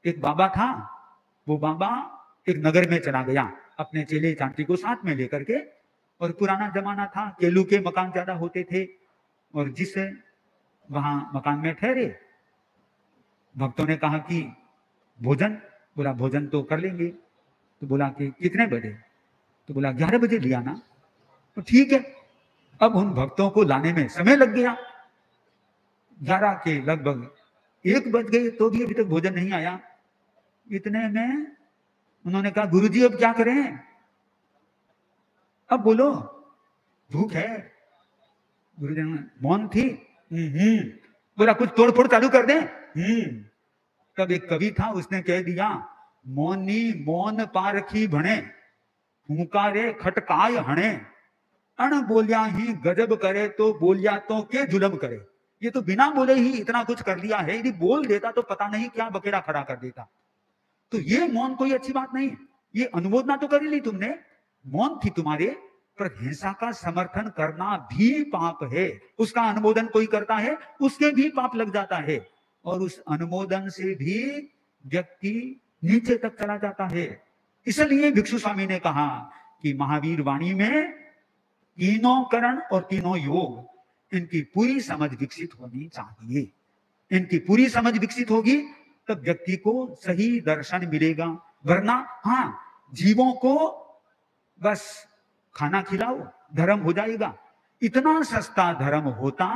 एक बाबा था, वो बाबा एक नगर में चला गया अपने चेले चांटी को साथ में लेकर के, और पुराना जमाना था, केलू के मकान ज्यादा होते थे, और जिस वहां मकान में ठहरे, भक्तों ने कहा कि भोजन, बोला भोजन तो कर लेंगे। तो बोला कि कितने बजे? तो बोला 11 बजे लिया ना। तो ठीक है। अब उन भक्तों को लाने में समय लग गया, 11 के लगभग 1 बज गए तो भी अभी तक भोजन नहीं आया। इतने में उन्होंने कहा गुरुजी अब क्या करें, अब बोलो, भूख है। गुरुजी ने मौन थी। बोला कुछ तोड़ फोड़ चालू कर दें। तब एक कवि था, उसने कह दिया, मौनी मौन पारखी भणे, हुंकारे खटकाय हणे, अण बोलिया ही गजब करे तो बोलिया तो के जुलम करे। ये तो बिना बोले ही इतना कुछ कर लिया है, यदि बोल देता तो पता नहीं क्या बकेड़ा खड़ा कर देता। तो ये मौन कोई अच्छी बात नहीं है। ये अनुमोदना तो कर ली तुमने, मौन थी तुम्हारे, पर हिंसा का समर्थन करना भी पाप है। उसका अनुमोदन कोई करता है, उसके भी पाप लग जाता है, और उस अनुमोदन से भी व्यक्ति नीचे तक चला जाता है। इसलिए भिक्षु स्वामी ने कहा कि महावीर वाणी में तीनों करण और तीनों योग, इनकी पूरी समझ विकसित होनी चाहिए। इनकी पूरी समझ विकसित होगी तब व्यक्ति को सही दर्शन मिलेगा। वरना हाँ, जीवों को बस खाना खिलाओ, धर्म हो जाएगा। इतना सस्ता धर्म होता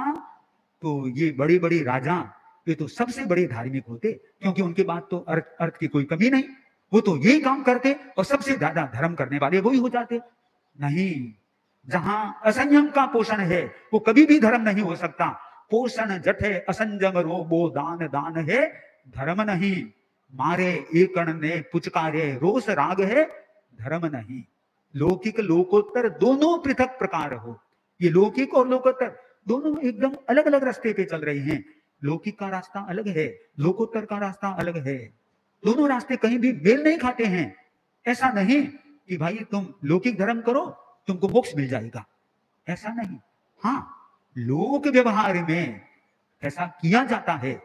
तो ये बड़े बड़े राजा, ये तो सबसे बड़े धार्मिक होते, क्योंकि उनके पास तो अर्थ की कोई कमी नहीं, वो तो यही काम करते और सबसे ज्यादा धर्म करने वाले वही हो जाते। नहीं, जहां असंयम का पोषण है वो कभी भी धर्म नहीं हो सकता। पोषण जठे असंजम रोबो दान दान है, धर्म नहीं। मारे एकण ने पुचकारे रोष राग है, धर्म नहीं। लौकिक लोकोत्तर दोनों पृथक प्रकार हो। ये लौकिक और लोकोत्तर दोनों एकदम अलग अलग रास्ते पे चल रहे हैं। लौकिक का रास्ता अलग है, लोकोत्तर का रास्ता अलग है। दोनों रास्ते कहीं भी मेल नहीं खाते हैं। ऐसा नहीं कि भाई तुम लौकिक धर्म करो तुमको मोक्ष मिल जाएगा, ऐसा नहीं। हाँ, लोक व्यवहार में ऐसा किया जाता है,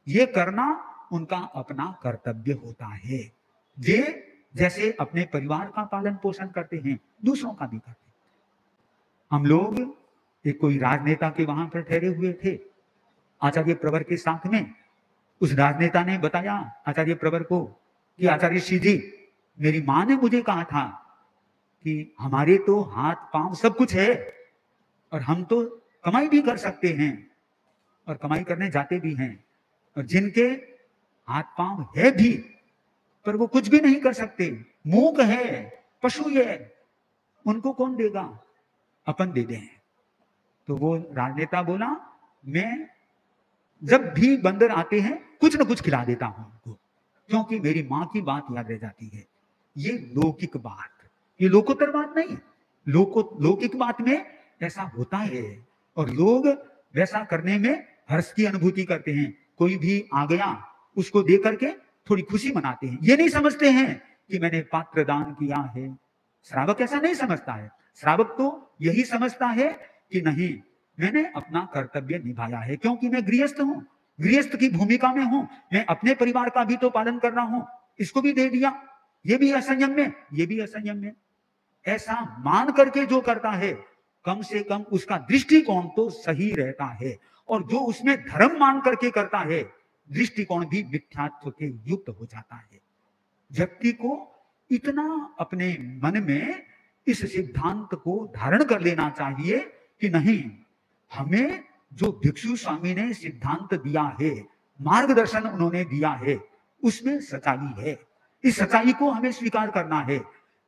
ये करना उनका अपना कर्तव्य होता है। वे जैसे अपने परिवार का पालन पोषण करते हैं, दूसरों का भी करते हैं। हम लोग एक कोई राजनेता के वहां पर ठहरे हुए थे, आचार्य प्रवर के साथ में। उस राजनेता ने बताया आचार्य प्रवर को कि आचार्य श्री जी, मेरी मां ने मुझे कहा था कि हमारे तो हाथ पांव सब कुछ है और हम तो कमाई भी कर सकते हैं और कमाई करने जाते भी हैं, और जिनके हाथ पांव है भी पर वो कुछ भी नहीं कर सकते, मूक है, पशु है, उनको कौन देगा, अपन दे दें। तो वो राजनेता बोला, मैं जब भी बंदर आते हैं कुछ ना कुछ खिला देता हूं उनको, क्योंकि मेरी मां की बात याद रह जाती है। ये लौकिक बात, ये लोकोत्तर बात नहीं। लौकिक बात में ऐसा होता है और लोग वैसा करने में हर्ष की अनुभूति करते हैं। कोई भी आ गया उसको दे करके थोड़ी खुशी मनाते हैं। ये नहीं समझते हैं कि मैंने पात्र दान किया है। श्रावक ऐसा नहीं समझता है। श्रावक तो यही समझता है कि नहीं, मैंने अपना कर्तव्य निभाया है, क्योंकि मैं गृहस्थ हूं, गृहस्थ की भूमिका में हूं, मैं अपने परिवार का भी तो पालन कर रहा हूं, इसको भी दे दिया, ये भी असंयम में, ये भी असंयम में। ऐसा मान करके जो करता है, कम से कम उसका दृष्टिकोण तो सही रहता है, और जो उसमें धर्म मान करके करता है, दृष्टिकोण भी मिथ्यात्व के युक्त हो जाता है। व्यक्ति को इतना अपने मन में इस सिद्धांत को धारण कर लेना चाहिए कि नहीं, हमें जो भिक्षु स्वामी ने सिद्धांत दिया है, मार्गदर्शन उन्होंने दिया है, उसमें सच्चाई है। इस सच्चाई को हमें स्वीकार करना है।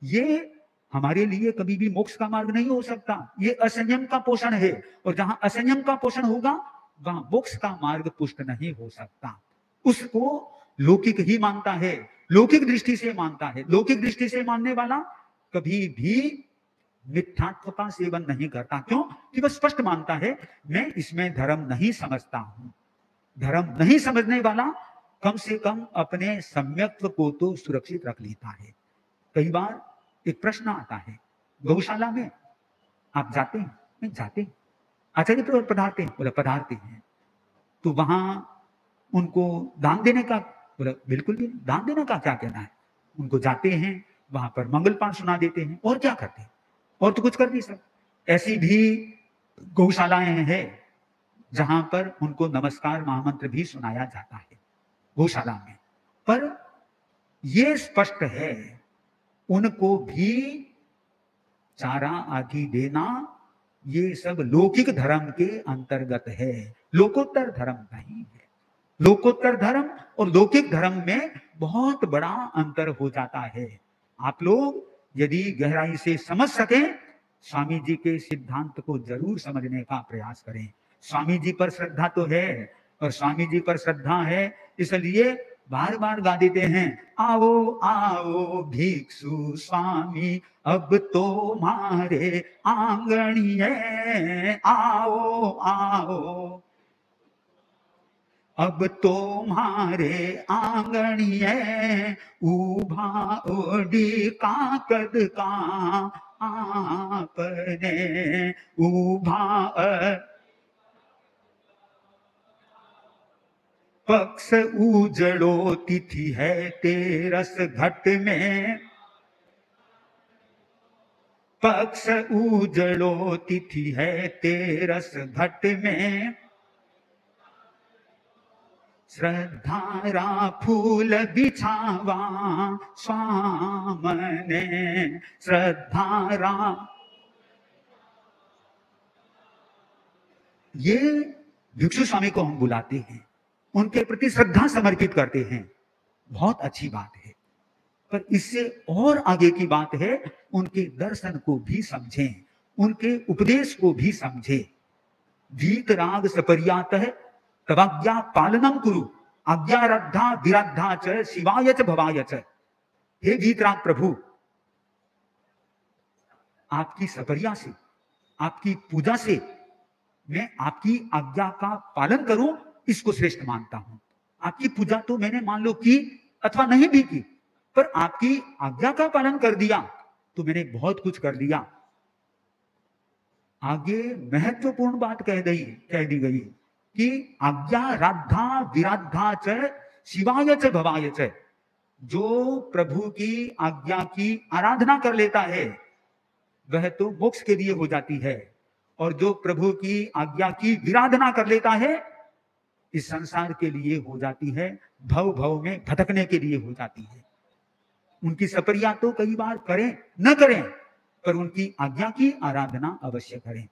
ये हमारे लिए कभी भी मोक्ष का मार्ग नहीं हो सकता। ये असंयम का पोषण है, और जहां असंयम का पोषण होगा वहां मोक्ष का मार्ग पुष्ट नहीं हो सकता। उसको लौकिक ही मानता है, लौकिक दृष्टि से मानता है। लौकिक दृष्टि से मानने वाला कभी भी मिथ्यात्व का सेवन नहीं करता। क्यों? कि वह स्पष्ट मानता है, मैं इसमें धर्म नहीं समझता हूं। धर्म नहीं समझने वाला कम से कम अपने सम्यक्त्व को तो सुरक्षित रख लेता है। कई बार एक प्रश्न आता है, गौशाला में आप जाते हैं? नहीं जाते। आचार्य प्रवर पधारते हैं? बोले पधारते हैं। तो वहां उनको दान देने का बोला बिल्कुल भी नहीं, दान देने का क्या कहना है। उनको जाते हैं, वहां पर मंगल पाठ सुना देते हैं, और क्या करते हैं, और तो कुछ कर नहीं सकते। ऐसी भी गौशालाएं हैं जहां पर उनको नमस्कार महामंत्र भी सुनाया जाता है गौशाला में। पर यह स्पष्ट है उनको भी चारा आदि देना ये सब लौकिक धर्म के अंतर्गत है, लोकोत्तर धर्म नहीं है। लोकोत्तर धर्म और लौकिक धर्म में बहुत बड़ा अंतर हो जाता है। आप लोग यदि गहराई से समझ सकें, स्वामी जी के सिद्धांत को जरूर समझने का प्रयास करें। स्वामी जी पर श्रद्धा तो है, और स्वामी जी पर श्रद्धा है इसलिए बार बार गा देते हैं, आओ आओ भिक्षु स्वामी अब तो मारे आंगणिये, आओ आओ अब तो मारे आंगणिये, उभा ओडी काकद का आपने उभा पक्ष उजड़ो तिथि है तेरस घट में, पक्ष उजड़ो तिथि है तेरस घट में, श्रद्धारा फूल बिछावा स्वामने, श्रद्धारा। ये भिक्षु स्वामी को हम बुलाते हैं, उनके प्रति श्रद्धा समर्पित करते हैं, बहुत अच्छी बात है। पर इससे और आगे की बात है, उनके दर्शन को भी समझें, उनके उपदेश को भी समझें। वीतराग सपर्यात है तवाज्ञा पालनम कुरु, आज्ञारद्धा विराद्धा च शिवाय च भवाय च। हे वीतराग प्रभु, आपकी सपर्या से, आपकी पूजा से मैं आपकी आज्ञा का पालन करूं, इसको श्रेष्ठ मानता हूं। आपकी पूजा तो मैंने मान लो की अथवा नहीं भी की, पर आपकी आज्ञा का पालन कर दिया तो मैंने बहुत कुछ कर दिया। आगे महत्वपूर्ण बात कह दी गई कि आज्ञा राधा विराधा च शिवाय च भवाय च। जो प्रभु की आज्ञा की आराधना कर लेता है वह तो मोक्ष के लिए हो जाती है, और जो प्रभु की आज्ञा की विराधना कर लेता है इस संसार के लिए हो जाती है, भव भव में भटकने के लिए हो जाती है। उनकी सपर्या तो कई बार करें न करें, पर उनकी आज्ञा की आराधना अवश्य करें।